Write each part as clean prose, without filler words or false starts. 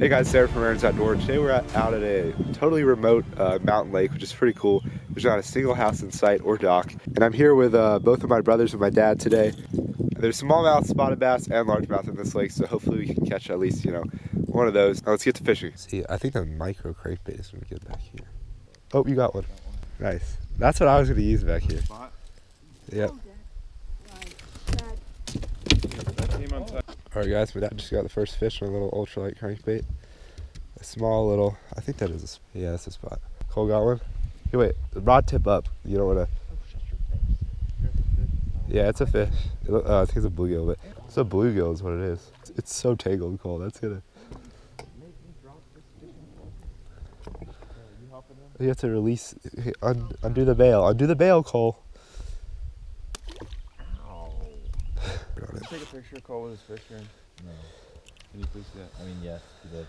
Hey guys, Sarah from Aaron's Outdoor. Today we're out at a totally remote mountain lake, which is pretty cool. There's not a single house in sight or dock. And I'm here with both of my brothers and my dad today. There's smallmouth, spotted bass, and largemouth in this lake, so hopefully we can catch at least, one of those. Now let's get to fishing. See, I think the micro crankbait is going to get back here. Oh, you got one. Nice. That's what I was going to use back here. Yep. Alright guys, my dad just got the first fish on a little ultralight crankbait. A small little, I think that is yeah, that's a spot. Cole got one? Hey, wait, the rod tip up. You don't want to. Yeah, it's a fish. I think it's a bluegill, but it's a bluegill is what it is. It's so tangled, Cole. That's gonna. You have to release, undo the bail. Undo the bail, Cole. Can you take a picture of Cole with his fish here? No. Can you please do that? I mean, yes, you did.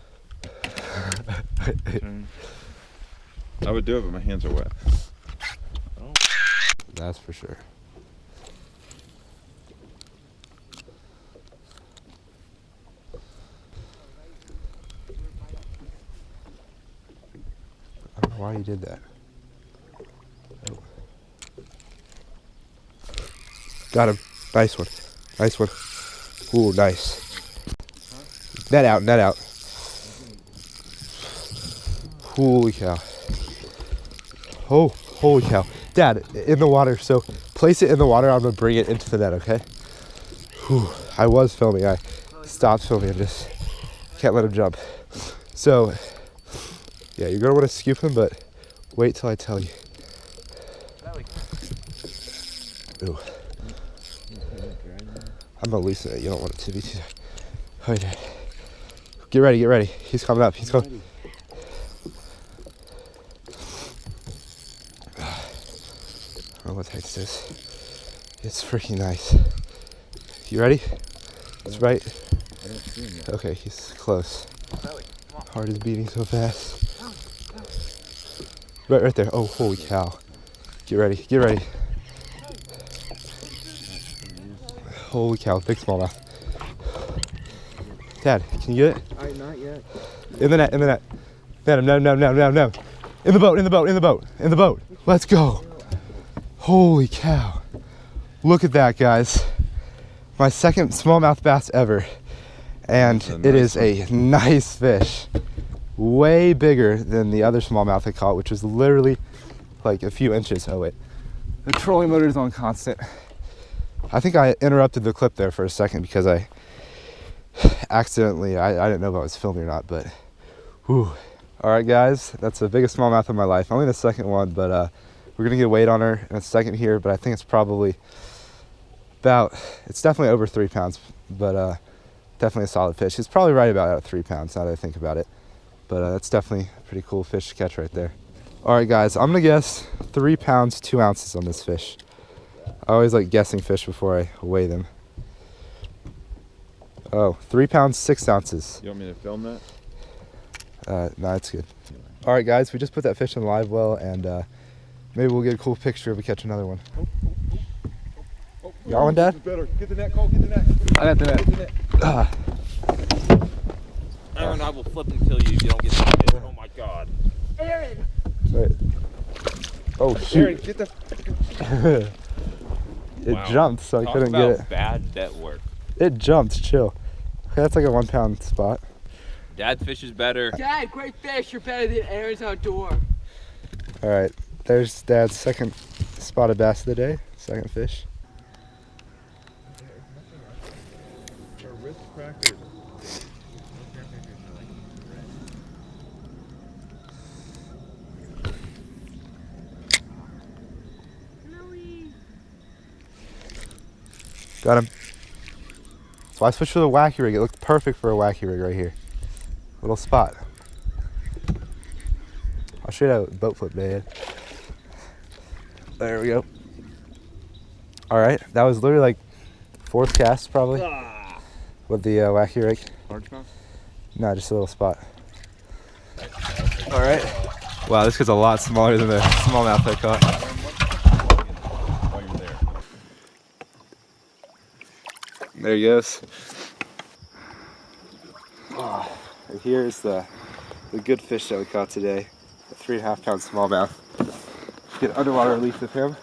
I would do it, but my hands are wet. Oh. That's for sure. I don't know why you did that. Oh. Got him. Nice one. Nice one. Ooh, nice. Net out, net out. Holy cow. Oh, holy cow. Dad, in the water. So place it in the water. I'm going to bring it into the net, okay? Whew. I was filming. I stopped filming and just can't let him jump. So, yeah, you're going to want to scoop him, but wait till I tell you. Ooh. I'm gonna loosen it. You don't want it to be too. Wait. Get ready, get ready. He's coming up. He's coming. I don't know what the heck this is. It's freaking nice. You ready? It's right. I don't see him yet. Okay, he's close. Heart is beating so fast. Right there. Oh, holy cow. Get ready, get ready. Holy cow, big smallmouth. Dad, can you get it? Not yet. In the net, in the net. Dad, no. In the boat, in the boat, in the boat, in the boat. Let's go. Holy cow. Look at that, guys. My second smallmouth bass ever. And it is a nice fish. Way bigger than the other smallmouth I caught, which was literally like a few inches. Oh wait, the trolling motor is on constant. I think I interrupted the clip there for a second because I accidentally, I didn't know if I was filming or not, but whew. All right, guys, that's the biggest smallmouth of my life. Only the second one, but we're gonna get a weight on her in a second here, but I think it's probably it's definitely over 3 pounds, but definitely a solid fish. It's probably right about 3 pounds now that I think about it, but that's definitely a pretty cool fish to catch right there. All right, guys, I'm gonna guess 3 pounds, 2 ounces on this fish. I always like guessing fish before I weigh them. Oh, 3 pounds, 6 ounces. You want me to film that? No, it's good. All right, guys, we just put that fish in the live well, and maybe we'll get a cool picture if we catch another one. Got one, Dad? Get the net, Cole, get the net. I got the net. Aaron, I will flip and kill you if you don't get the net. Oh my God. Aaron! Wait. Oh, shoot. Aaron, get the... It jumped, so I couldn't get it. Bad net work. It jumped, chill. Okay, that's like a 1 pound spot. Dad fishes better. Dad, great fish. You're better than Aaron's Outdoor. All right, there's Dad's second spotted bass of the day, second fish. Got him. So I switched to the wacky rig. It looked perfect for a wacky rig right here. Little spot. I'll show you that boat flip, Dad. There we go. All right, that was literally like 4th cast probably with the wacky rig. Largemouth? No, just a little spot. All right. Wow, this gets a lot smaller than the smallmouth I caught. There he goes. Oh, there And here's the good fish that we caught today. A 3.5 pound smallmouth. Get an underwater release of him.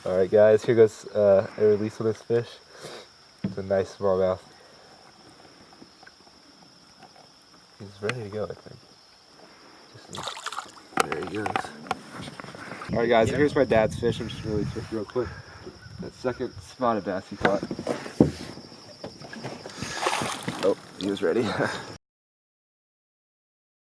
Alright guys, here goes a release of this fish. It's a nice smallmouth. He's ready to go, I think. There he goes. Alright guys, so here's my dad's fish. I'm just gonna release it real quick. That second spotted bass he caught. Oh, he was ready.